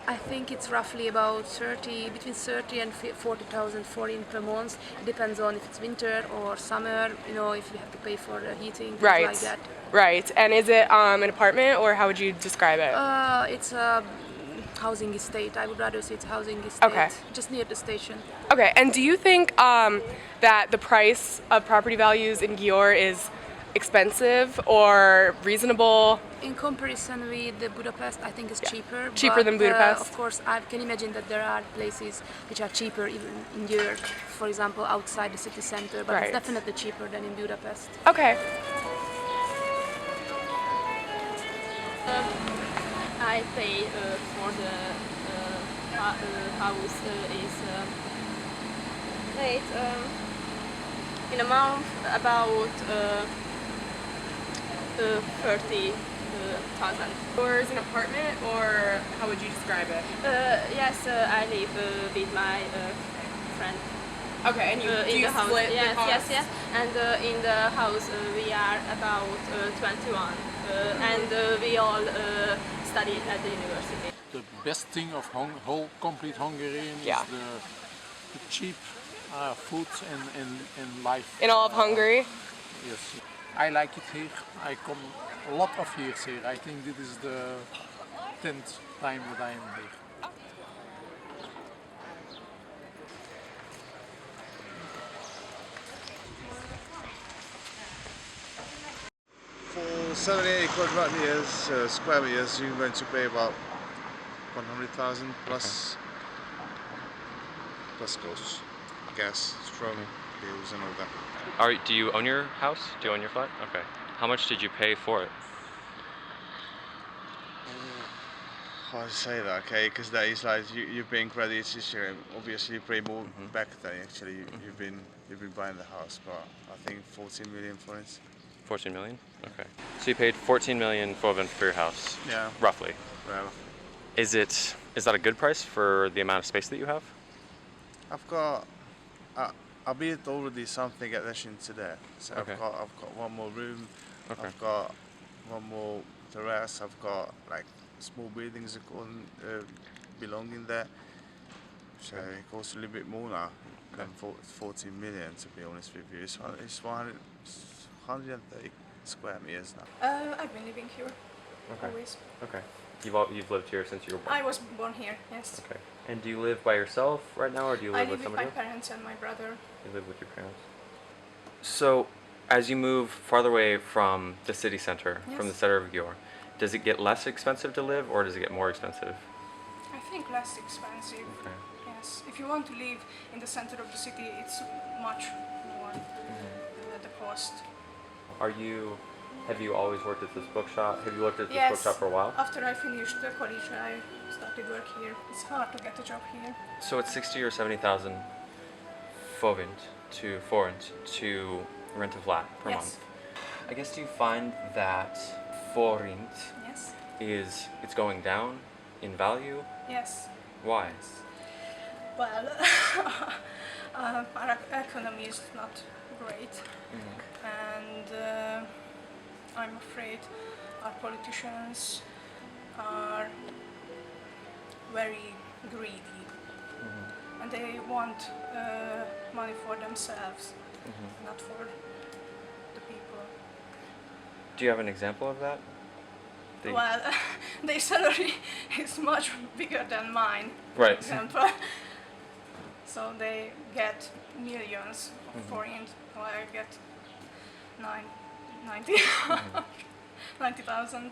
I think it's roughly about between 30 and 40,000 forint per month. It depends on if it's winter or summer, if you have to pay for the heating, things like that. Right. And is it an apartment, or how would you describe it? It's a housing estate. I would rather say it's a housing estate. Okay. Just near the station. Okay. And do you think that the price of property values in Gyor is expensive or reasonable? In comparison with Budapest, I think it's cheaper. Cheaper than Budapest? Of course, I can imagine that there are places which are cheaper even in Gyor, for example, outside the city center, but it's definitely cheaper than in Budapest. Okay. I pay for the house is paid in a month about 30,000. Or is an apartment, or how would you describe it? Yes, I live with my friend. Okay, and in you the house. split the Yes, cost? yes. And in the house we are about 21, and we all study at the university. The best thing of whole complete Hungarian is the cheap food and life. In all of Hungary? Yes. I like it here. I come a lot of years here. I think this is the 10th time that I am here. For 78 square meters, you're going to pay about 100,000 plus costs, gas, strong bills and all that. Do you own your house? Do you own your flat? Okay. How much did you pay for it? How to say that? Okay, because that is like you're paying credits. Obviously, you pay more back than actually you've been buying the house. But I think 14 million forints. 14 million? Okay. So you paid 14 million forint for your house? Yeah. Roughly. Well, Is that a good price for the amount of space that you have? I've got. I built already something addition to that. So Okay. I've got one more room. Okay. I've got one more terrace. I've got like small buildings that belonging there. So it costs a little bit more now than 14 million, to be honest with you. It's 130 square meters now. I've been living here always. Okay. You've lived here since you were born? I was born here, yes. Okay. And do you live by yourself right now, or do you I live live with with somebody my else? parents and my brother. You live with your parents. So, as you move farther away from the city center, from the center of Gyor, does it get less expensive to live, or does it get more expensive? I think less expensive. Okay. Yes. If you want to live in the center of the city, it's much more the cost. Have you always worked at this bookshop? Have you worked at this Yes. bookshop for a while? After I finished the college, I started work here. It's hard to get a job here. So it's 60 or 70,000 forint to rent a flat per Yes. month. I guess, do you find that forint Yes. it's going down in value? Yes. Why? Well, our economy is not great, and I'm afraid our politicians are very greedy, and they want money for themselves, not for the people. Do you have an example of that? Well, their salary is much bigger than mine, for Right. example. So they get millions of forint, while I get 90,000.